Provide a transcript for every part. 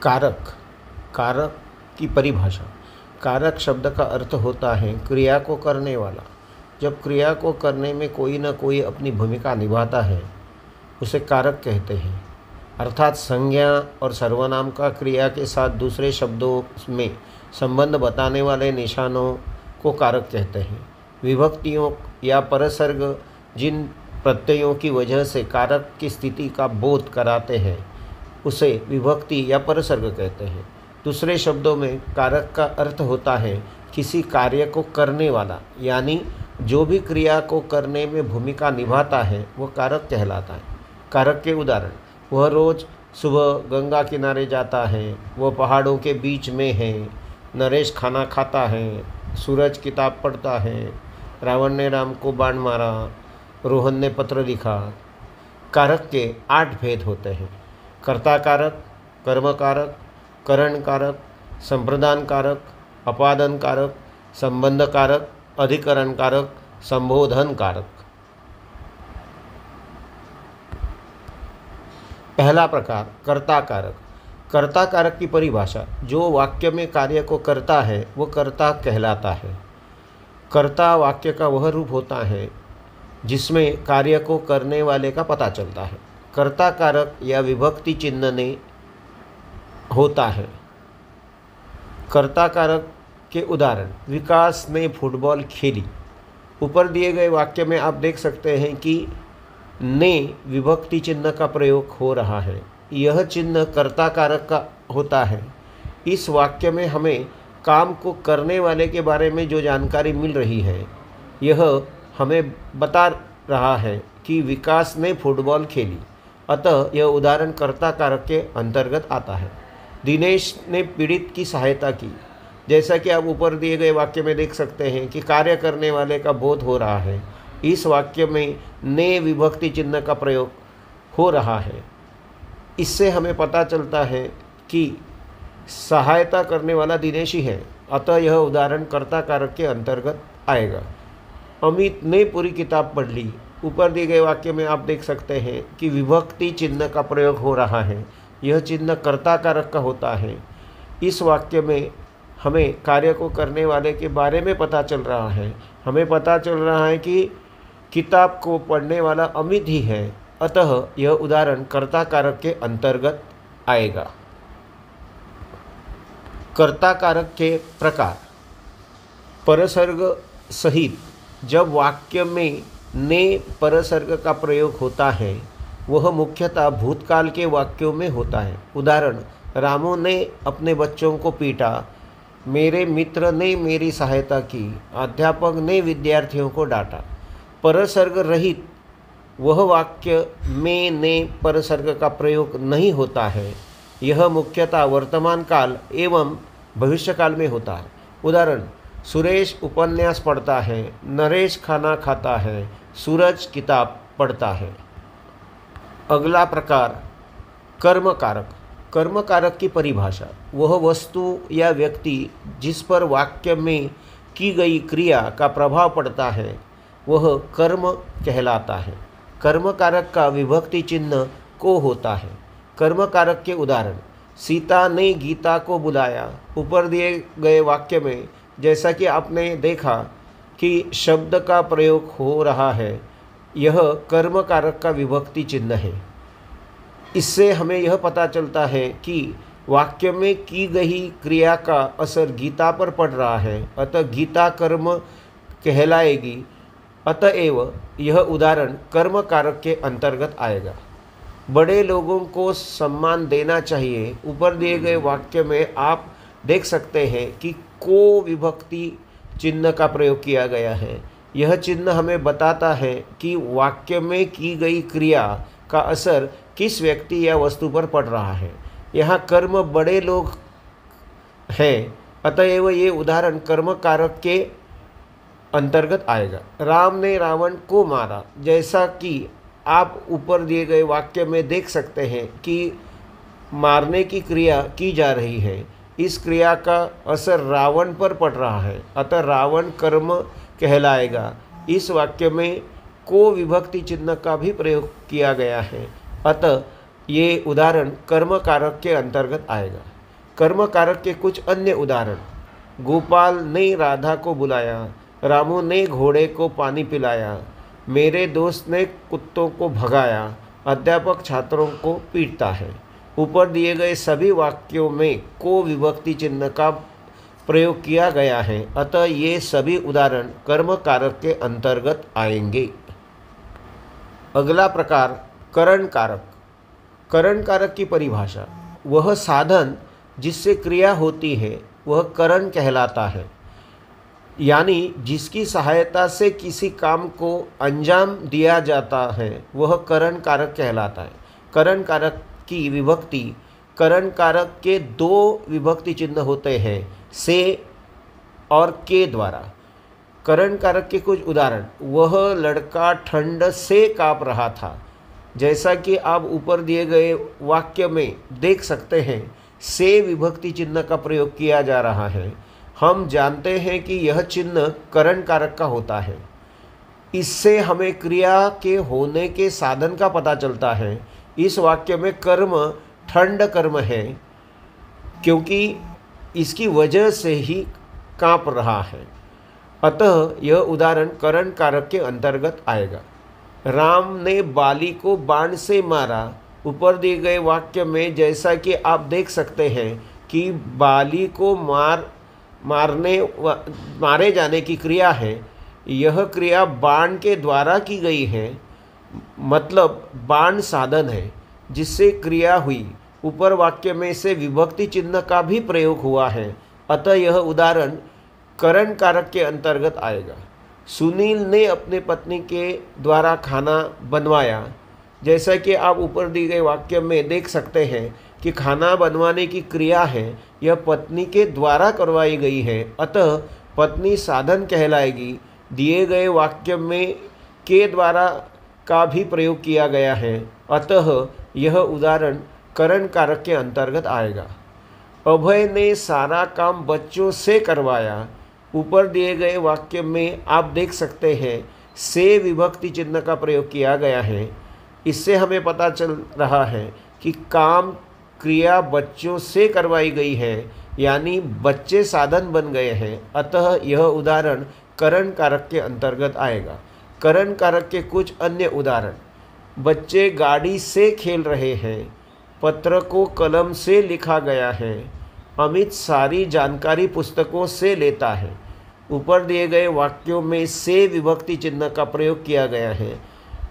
कारक। कारक की परिभाषा। कारक शब्द का अर्थ होता है क्रिया को करने वाला। जब क्रिया को करने में कोई न कोई अपनी भूमिका निभाता है उसे कारक कहते हैं। अर्थात संज्ञा और सर्वनाम का क्रिया के साथ दूसरे शब्दों में संबंध बताने वाले निशानों को कारक कहते हैं। विभक्तियों या परसर्ग जिन प्रत्ययों की वजह से कारक की स्थिति का बोध कराते हैं उसे विभक्ति या परसर्ग कहते हैं। दूसरे शब्दों में कारक का अर्थ होता है किसी कार्य को करने वाला, यानी जो भी क्रिया को करने में भूमिका निभाता है वो कारक कहलाता है। कारक के उदाहरण: वह रोज़ सुबह गंगा किनारे जाता है, वह पहाड़ों के बीच में है, नरेश खाना खाता है, सूरज किताब पढ़ता है, रावण ने राम को बाण मारा, रोहन ने पत्र लिखा। कारक के 8 भेद होते हैं: कर्ता कारक, कर्म कारक, करण कारक, संप्रदान कारक, अपादन कारक, संबंध कारक, अधिकरण कारक, संबोधन कारक। पहला प्रकार कर्ता कारक। कर्ता कारक की परिभाषा: जो वाक्य में कार्य को करता है वो कर्ता कहलाता है। कर्ता वाक्य का वह रूप होता है जिसमें कार्य को करने वाले का पता चलता है। कर्ता कारक या विभक्ति चिन्ह ने होता है। कर्ता कारक के उदाहरण: विकास ने फुटबॉल खेली। ऊपर दिए गए वाक्य में आप देख सकते हैं कि ने विभक्ति चिन्ह का प्रयोग हो रहा है। यह चिन्ह कर्ता कारक का होता है। इस वाक्य में हमें काम को करने वाले के बारे में जो जानकारी मिल रही है यह हमें बता रहा है कि विकास ने फुटबॉल खेली, अतः यह उदाहरण कर्ता कारक के अंतर्गत आता है। दिनेश ने पीड़ित की सहायता की। जैसा कि आप ऊपर दिए गए वाक्य में देख सकते हैं कि कार्य करने वाले का बोध हो रहा है। इस वाक्य में ने विभक्ति चिन्ह का प्रयोग हो रहा है। इससे हमें पता चलता है कि सहायता करने वाला दिनेश ही है, अतः यह उदाहरण कर्ता कारक के अंतर्गत आएगा। अमित ने पूरी किताब पढ़ ली। ऊपर दिए गए वाक्य में आप देख सकते हैं कि विभक्ति चिन्ह का प्रयोग हो रहा है। यह चिन्ह कर्ता कारक का होता है। इस वाक्य में हमें कार्य को करने वाले के बारे में पता चल रहा है। हमें पता चल रहा है कि किताब को पढ़ने वाला अमित ही है, अतः यह उदाहरण कर्ता कारक के अंतर्गत आएगा। कर्ता कारक के प्रकार: परसर्ग सहित जब वाक्य में ने परसर्ग का प्रयोग होता है वह मुख्यतः भूतकाल के वाक्यों में होता है। उदाहरण: रामू ने अपने बच्चों को पीटा, मेरे मित्र ने मेरी सहायता की, अध्यापक ने विद्यार्थियों को डांटा। परसर्ग रहित वह वाक्य में ने परसर्ग का प्रयोग नहीं होता है। यह मुख्यतः वर्तमान काल एवं भविष्यकाल में होता है। उदाहरण: सुरेश उपन्यास पढ़ता है, नरेश खाना खाता है, सूरज किताब पढ़ता है। अगला प्रकार कर्म कारक। कर्म कारक की परिभाषा: वह वस्तु या व्यक्ति जिस पर वाक्य में की गई क्रिया का प्रभाव पड़ता है वह कर्म कहलाता है। कर्म कारक का विभक्ति चिन्ह को होता है। कर्म कारक के उदाहरण: सीता ने गीता को बुलाया। ऊपर दिए गए वाक्य में जैसा कि आपने देखा कि शब्द का प्रयोग हो रहा है, यह कर्म कारक का विभक्ति चिन्ह है। इससे हमें यह पता चलता है कि वाक्य में की गई क्रिया का असर गीता पर पड़ रहा है, अतः गीता कर्म कहलाएगी। अतएव यह उदाहरण कर्म कारक के अंतर्गत आएगा। बड़े लोगों को सम्मान देना चाहिए। ऊपर दिए गए वाक्य में आप देख सकते हैं कि को विभक्ति चिन्ह का प्रयोग किया गया है। यह चिन्ह हमें बताता है कि वाक्य में की गई क्रिया का असर किस व्यक्ति या वस्तु पर पड़ रहा है। यहाँ कर्म बड़े लोग हैं, अतएव ये उदाहरण कर्म कारक के अंतर्गत आएगा। राम ने रावण को मारा। जैसा कि आप ऊपर दिए गए वाक्य में देख सकते हैं कि मारने की क्रिया की जा रही है। इस क्रिया का असर रावण पर पड़ रहा है, अतः रावण कर्म कहलाएगा। इस वाक्य में को विभक्ति चिन्ह का भी प्रयोग किया गया है, अतः ये उदाहरण कर्म कारक के अंतर्गत आएगा। कर्म कारक के कुछ अन्य उदाहरण: गोपाल ने राधा को बुलाया, रामू ने घोड़े को पानी पिलाया, मेरे दोस्त ने कुत्तों को भगाया, अध्यापक छात्रों को पीटता है। ऊपर दिए गए सभी वाक्यों में को विभक्ति चिन्ह का प्रयोग किया गया है, अतः ये सभी उदाहरण कर्म कारक के अंतर्गत आएंगे। अगला प्रकार करण कारक। करण कारक की परिभाषा: वह साधन जिससे क्रिया होती है वह करण कहलाता है, यानी जिसकी सहायता से किसी काम को अंजाम दिया जाता है वह करण कारक कहलाता है। करण कारक की विभक्ति: करण कारक के दो विभक्ति चिन्ह होते हैं, से और के द्वारा। करण कारक के कुछ उदाहरण: वह लड़का ठंड से काँप रहा था। जैसा कि आप ऊपर दिए गए वाक्य में देख सकते हैं, से विभक्ति चिन्ह का प्रयोग किया जा रहा है। हम जानते हैं कि यह चिन्ह करण कारक का होता है। इससे हमें क्रिया के होने के साधन का पता चलता है। इस वाक्य में कर्म ठंड कर्म है, क्योंकि इसकी वजह से ही काँप रहा है, अतः यह उदाहरण करण कारक के अंतर्गत आएगा। राम ने बाली को बाण से मारा। ऊपर दिए गए वाक्य में जैसा कि आप देख सकते हैं कि बाली को मारे जाने की क्रिया है, यह क्रिया बाण के द्वारा की गई है, मतलब बाण साधन है जिससे क्रिया हुई। ऊपर वाक्य में से विभक्ति चिन्ह का भी प्रयोग हुआ है, अतः यह उदाहरण करण कारक के अंतर्गत आएगा। सुनील ने अपने पत्नी के द्वारा खाना बनवाया। जैसा कि आप ऊपर दिए गए वाक्य में देख सकते हैं कि खाना बनवाने की क्रिया है, यह पत्नी के द्वारा करवाई गई है, अतः पत्नी साधन कहलाएगी। दिए गए वाक्य में के द्वारा का भी प्रयोग किया गया है, अतः यह उदाहरण करण कारक के अंतर्गत आएगा। अभय ने सारा काम बच्चों से करवाया। ऊपर दिए गए वाक्य में आप देख सकते हैं से विभक्ति चिन्ह का प्रयोग किया गया है। इससे हमें पता चल रहा है कि काम क्रिया बच्चों से करवाई गई है, यानी बच्चे साधन बन गए हैं, अतः यह उदाहरण करण कारक के अंतर्गत आएगा। करण कारक के कुछ अन्य उदाहरण: बच्चे गाड़ी से खेल रहे हैं, पत्र को कलम से लिखा गया है, अमित सारी जानकारी पुस्तकों से लेता है। ऊपर दिए गए वाक्यों में से विभक्ति चिन्ह का प्रयोग किया गया है।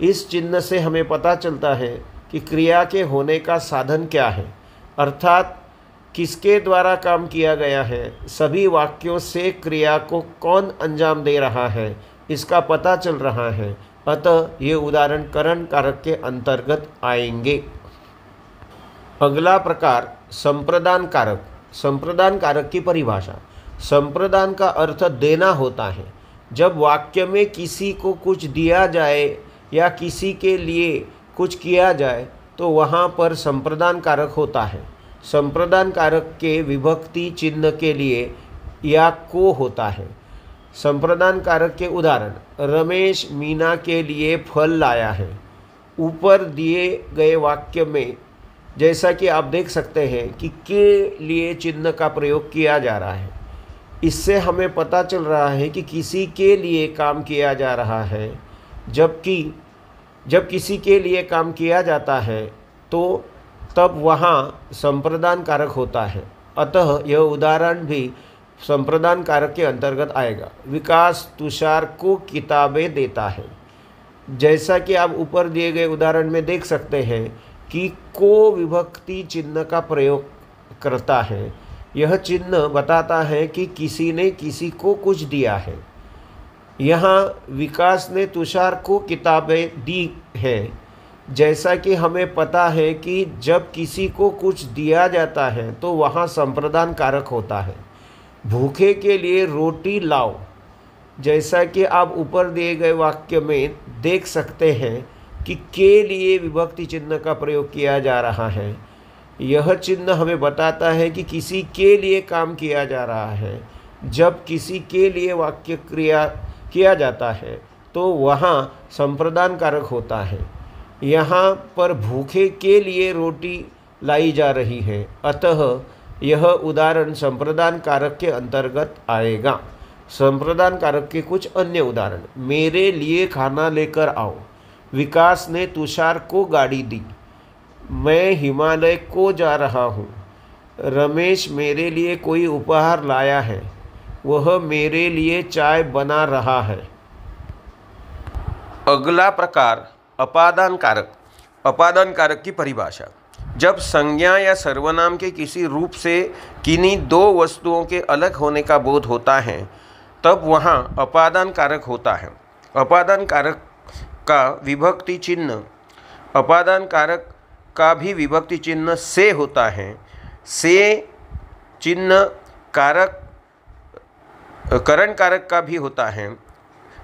इस चिन्ह से हमें पता चलता है कि क्रिया के होने का साधन क्या है, अर्थात किसके द्वारा काम किया गया है। सभी वाक्यों से क्रिया को कौन अंजाम दे रहा है इसका पता चल रहा है, अतः ये उदाहरण करण कारक के अंतर्गत आएंगे। अगला प्रकार संप्रदान कारक। संप्रदान कारक की परिभाषा: संप्रदान का अर्थ देना होता है। जब वाक्य में किसी को कुछ दिया जाए या किसी के लिए कुछ किया जाए तो वहाँ पर संप्रदान कारक होता है। संप्रदान कारक के विभक्ति चिन्ह के लिए या को होता है। संप्रदान कारक के उदाहरण: रमेश मीना के लिए फल लाया है। ऊपर दिए गए वाक्य में जैसा कि आप देख सकते हैं कि के लिए चिन्ह का प्रयोग किया जा रहा है। इससे हमें पता चल रहा है कि किसी के लिए काम किया जा रहा है, जबकि जब किसी के लिए काम किया जाता है तो तब वहाँ संप्रदान कारक होता है, अतः यह उदाहरण भी संप्रदान कारक के अंतर्गत आएगा। विकास तुषार को किताबें देता है। जैसा कि आप ऊपर दिए गए उदाहरण में देख सकते हैं कि को विभक्ति चिन्ह का प्रयोग करता है। यह चिन्ह बताता है कि किसी ने किसी को कुछ दिया है। यहाँ विकास ने तुषार को किताबें दी हैं। जैसा कि हमें पता है कि जब किसी को कुछ दिया जाता है तो वहाँ संप्रदान कारक होता है। भूखे के लिए रोटी लाओ। जैसा कि आप ऊपर दिए गए वाक्य में देख सकते हैं कि के लिए विभक्ति चिन्ह का प्रयोग किया जा रहा है। यह चिन्ह हमें बताता है कि किसी के लिए काम किया जा रहा है। जब किसी के लिए वाक्य क्रिया किया जाता है तो वहाँ संप्रदान कारक होता है। यहाँ पर भूखे के लिए रोटी लाई जा रही है, अतः यह उदाहरण संप्रदान कारक के अंतर्गत आएगा। संप्रदान कारक के कुछ अन्य उदाहरण: मेरे लिए खाना लेकर आओ, विकास ने तुषार को गाड़ी दी, मैं हिमालय को जा रहा हूँ, रमेश मेरे लिए कोई उपहार लाया है, वह मेरे लिए चाय बना रहा है। अगला प्रकार अपादान कारक। अपादान कारक की परिभाषा: जब संज्ञा या सर्वनाम के किसी रूप से किन्हीं दो वस्तुओं के अलग होने का बोध होता है तब वहाँ अपादान कारक होता है। अपादान कारक का विभक्ति चिन्ह अपादान कारक का भी विभक्ति चिन्ह से होता है। से चिन्ह कारक करण कारक का भी होता है,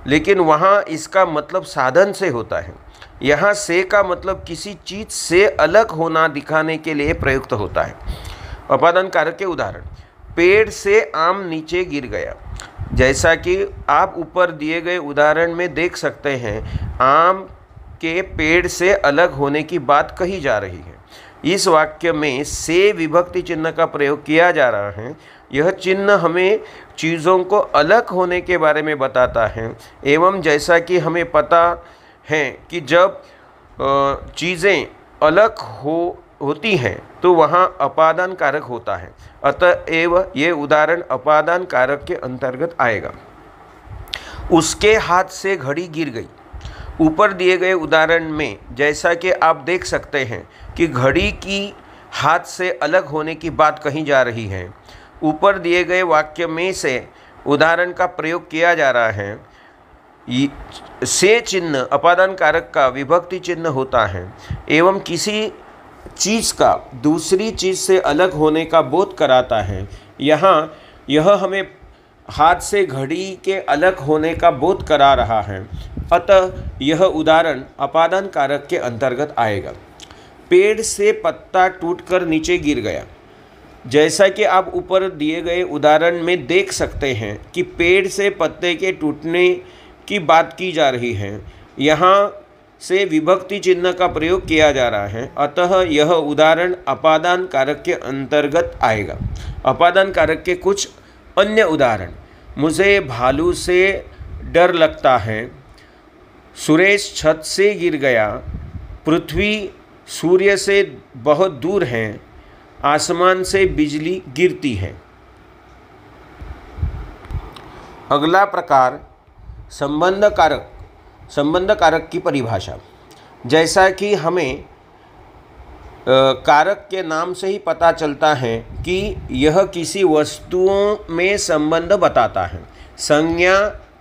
लेकिन वहाँ इसका मतलब साधन से होता है। यहाँ से का मतलब किसी चीज़ से अलग होना दिखाने के लिए प्रयुक्त होता है। अपादान कारक के उदाहरण: पेड़ से आम नीचे गिर गया। जैसा कि आप ऊपर दिए गए उदाहरण में देख सकते हैं, आम के पेड़ से अलग होने की बात कही जा रही है। इस वाक्य में से विभक्ति चिन्ह का प्रयोग किया जा रहा है। यह चिन्ह हमें चीज़ों को अलग होने के बारे में बताता है एवं जैसा कि हमें पता है कि जब चीज़ें अलग होती हैं तो वहाँ अपादान कारक होता है। अतएव ये उदाहरण अपादान कारक के अंतर्गत आएगा। उसके हाथ से घड़ी गिर गई। ऊपर दिए गए उदाहरण में जैसा कि आप देख सकते हैं कि घड़ी की हाथ से अलग होने की बात कही जा रही है। ऊपर दिए गए वाक्य में से उदाहरण का प्रयोग किया जा रहा है। से चिन्ह अपादान कारक का विभक्ति चिन्ह होता है एवं किसी चीज़ का दूसरी चीज़ से अलग होने का बोध कराता है। यहाँ यह हमें हाथ से घड़ी के अलग होने का बोध करा रहा है। अतः यह उदाहरण अपादान कारक के अंतर्गत आएगा। पेड़ से पत्ता टूटकर नीचे गिर गया। जैसा कि आप ऊपर दिए गए उदाहरण में देख सकते हैं कि पेड़ से पत्ते के टूटने की बात की जा रही है। यहाँ से विभक्ति चिन्ह का प्रयोग किया जा रहा है। अतः यह उदाहरण अपादान कारक के अंतर्गत आएगा। अपादान कारक के कुछ अन्य उदाहरण: मुझे भालू से डर लगता है, सुरेश छत से गिर गया, पृथ्वी सूर्य से बहुत दूर है, आसमान से बिजली गिरती है। अगला प्रकार संबंध कारक। संबंध कारक की परिभाषा: जैसा कि हमें कारक के नाम से ही पता चलता है कि यह किसी वस्तुओं में संबंध बताता है। संज्ञा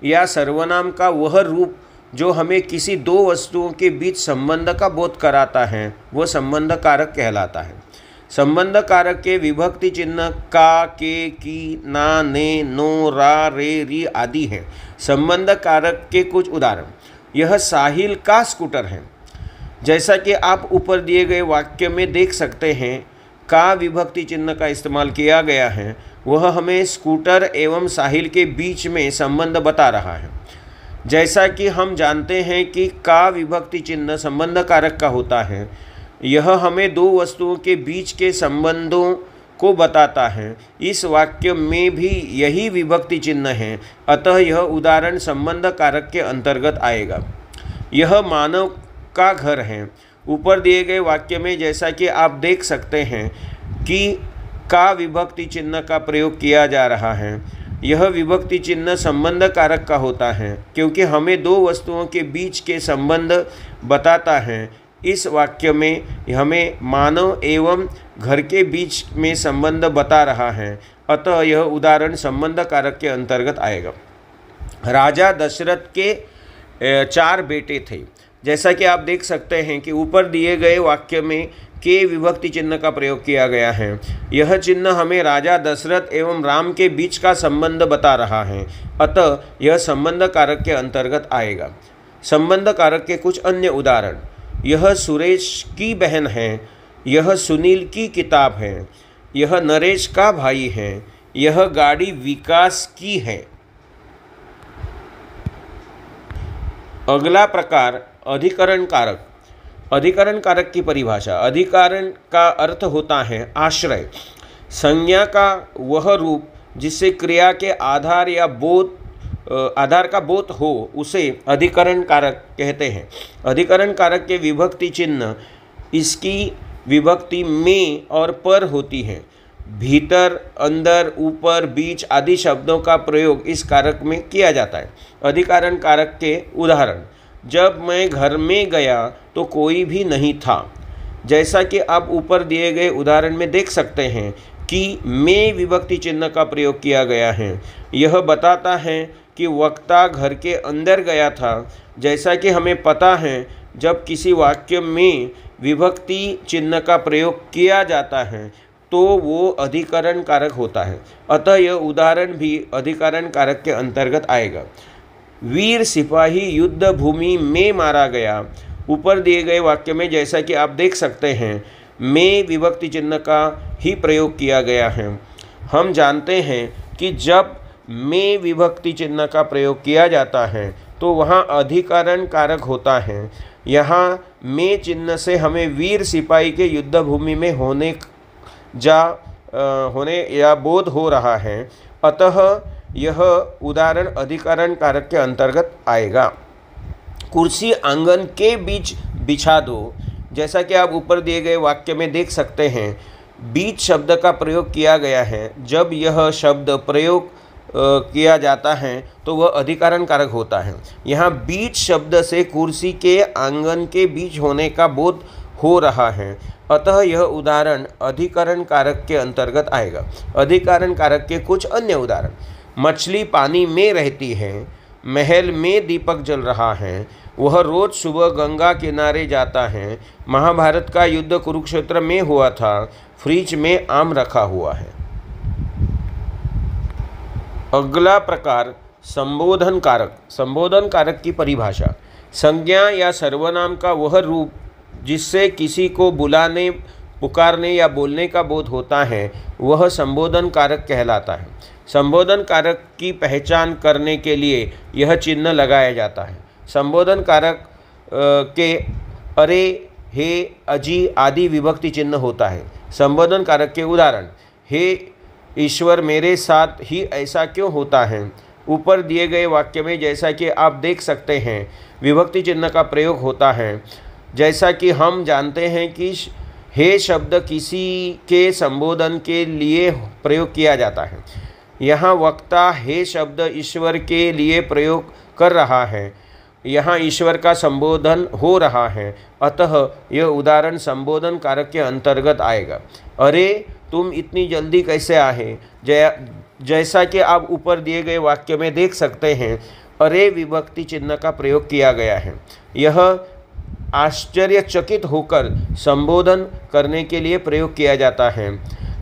या सर्वनाम का वह रूप जो हमें किसी दो वस्तुओं के बीच संबंध का बोध कराता है वह संबंध कारक कहलाता है। संबंध कारक के विभक्ति चिन्ह का, के, की, ना, ने, नो, रा, रे, री आदि हैं। संबंध कारक के कुछ उदाहरण: यह साहिल का स्कूटर है। जैसा कि आप ऊपर दिए गए वाक्य में देख सकते हैं, का विभक्ति चिन्ह का इस्तेमाल किया गया है। वह हमें स्कूटर एवं साहिल के बीच में संबंध बता रहा है। जैसा कि हम जानते हैं कि का विभक्ति चिन्ह संबंध कारक का होता है, यह हमें दो वस्तुओं के बीच के संबंधों को बताता है। इस वाक्य में भी यही विभक्ति चिन्ह है। अतः यह उदाहरण संबंध कारक के अंतर्गत आएगा। यह मानव का घर है। ऊपर दिए गए वाक्य में जैसा कि आप देख सकते हैं कि का विभक्ति चिन्ह का प्रयोग किया जा रहा है। यह विभक्ति चिन्ह संबंध कारक का होता है क्योंकि हमें दो वस्तुओं के बीच के संबंध बताता है। इस वाक्य में हमें मानव एवं घर के बीच में संबंध बता रहा है। अतः यह उदाहरण संबंध कारक के अंतर्गत आएगा। राजा दशरथ के 4 बेटे थे। जैसा कि आप देख सकते हैं कि ऊपर दिए गए वाक्य में के विभक्ति चिन्ह का प्रयोग किया गया है। यह चिन्ह हमें राजा दशरथ एवं राम के बीच का संबंध बता रहा है। अतः यह संबंध कारक के अंतर्गत आएगा। संबंध कारक के कुछ अन्य उदाहरण: यह सुरेश की बहन है, यह सुनील की किताब है, यह नरेश का भाई है, यह गाड़ी विकास की है। अगला प्रकार अधिकरण कारक। अधिकरण कारक की परिभाषा: अधिकरण का अर्थ होता है आश्रय। संज्ञा का वह रूप जिससे क्रिया के आधार का बोध हो उसे अधिकरण कारक कहते हैं। अधिकरण कारक के विभक्ति चिन्ह इसकी विभक्ति में और पर होती है। भीतर, अंदर, ऊपर, बीच आदि शब्दों का प्रयोग इस कारक में किया जाता है। अधिकरण कारक के उदाहरण: जब मैं घर में गया तो कोई भी नहीं था। जैसा कि आप ऊपर दिए गए उदाहरण में देख सकते हैं कि में विभक्ति चिन्ह का प्रयोग किया गया है। यह बताता है कि वक्ता घर के अंदर गया था। जैसा कि हमें पता है, जब किसी वाक्य में विभक्ति चिन्ह का प्रयोग किया जाता है तो वो अधिकरण कारक होता है। अतः यह उदाहरण भी अधिकरण कारक के अंतर्गत आएगा। वीर सिपाही युद्ध भूमि में मारा गया। ऊपर दिए गए वाक्य में जैसा कि आप देख सकते हैं, में विभक्ति चिन्ह का ही प्रयोग किया गया है। हम जानते हैं कि जब में विभक्ति चिन्ह का प्रयोग किया जाता है तो वहाँ अधिकरण कारक होता है। यहाँ में चिन्ह से हमें वीर सिपाही के युद्ध भूमि में होने या बोध हो रहा है। अतः यह उदाहरण अधिकरण कारक के अंतर्गत आएगा। कुर्सी आंगन के बीच बिछा दो। जैसा कि आप ऊपर दिए गए वाक्य में देख सकते हैं, बीच शब्द का प्रयोग किया गया है। जब यह शब्द प्रयोग किया जाता है तो वह अधिकरण कारक होता है। यहाँ बीच शब्द से कुर्सी के आंगन के बीच होने का बोध हो रहा है। अतः यह उदाहरण अधिकरण कारक के अंतर्गत आएगा। अधिकरण कारक के कुछ अन्य उदाहरण: मछली पानी में रहती है। महल में दीपक जल रहा है। वह रोज सुबह गंगा किनारे जाता है। महाभारत का युद्ध कुरुक्षेत्र में हुआ था। फ्रिज में आम रखा हुआ है। अगला प्रकार संबोधन कारक। संबोधन कारक की परिभाषा: संज्ञा या सर्वनाम का वह रूप जिससे किसी को बुलाने, पुकारने या बोलने का बोध होता है वह संबोधन कारक कहलाता है। संबोधन कारक की पहचान करने के लिए यह चिन्ह लगाया जाता है। संबोधन कारक के अरे, हे, अजी आदि विभक्ति चिन्ह होता है। संबोधन कारक के उदाहरण: हे ईश्वर, मेरे साथ ही ऐसा क्यों होता है। ऊपर दिए गए वाक्य में जैसा कि आप देख सकते हैं, विभक्ति चिन्ह का प्रयोग होता है। जैसा कि हम जानते हैं कि हे शब्द किसी के संबोधन के लिए प्रयोग किया जाता है। यहाँ वक्ता हे शब्द ईश्वर के लिए प्रयोग कर रहा है। यहाँ ईश्वर का संबोधन हो रहा है। अतः यह उदाहरण संबोधन कारक के अंतर्गत आएगा। अरे, तुम इतनी जल्दी कैसे आए। जैसा कि आप ऊपर दिए गए वाक्य में देख सकते हैं, अरे विभक्ति चिन्ह का प्रयोग किया गया है। यह आश्चर्यचकित होकर संबोधन करने के लिए प्रयोग किया जाता है।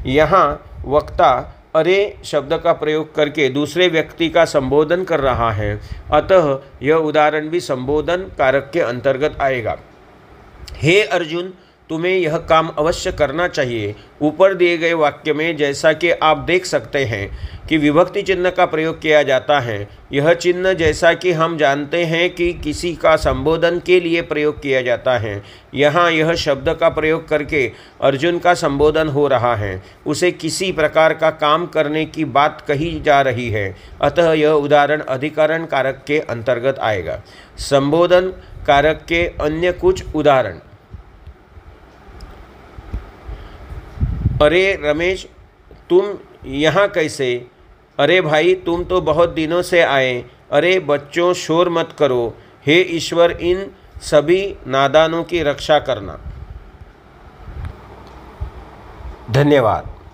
यहाँ वक्ता अरे शब्द का प्रयोग करके दूसरे व्यक्ति का संबोधन कर रहा है। अतः यह उदाहरण भी संबोधन कारक के अंतर्गत आएगा। हे अर्जुन, तुम्हें यह काम अवश्य करना चाहिए। ऊपर दिए गए वाक्य में जैसा कि आप देख सकते हैं कि विभक्ति चिन्ह का प्रयोग किया जाता है। यह चिन्ह जैसा कि हम जानते हैं कि किसी का संबोधन के लिए प्रयोग किया जाता है। यहाँ यह शब्द का प्रयोग करके अर्जुन का संबोधन हो रहा है। उसे किसी प्रकार का काम करने की बात कही जा रही है। अतः यह उदाहरण अधिकरण कारक के अंतर्गत आएगा। संबोधन कारक के अन्य कुछ उदाहरण: अरे रमेश, तुम यहाँ कैसे। अरे भाई, तुम तो बहुत दिनों से आए। अरे बच्चों, शोर मत करो। हे ईश्वर, इन सभी नादानों की रक्षा करना। धन्यवाद।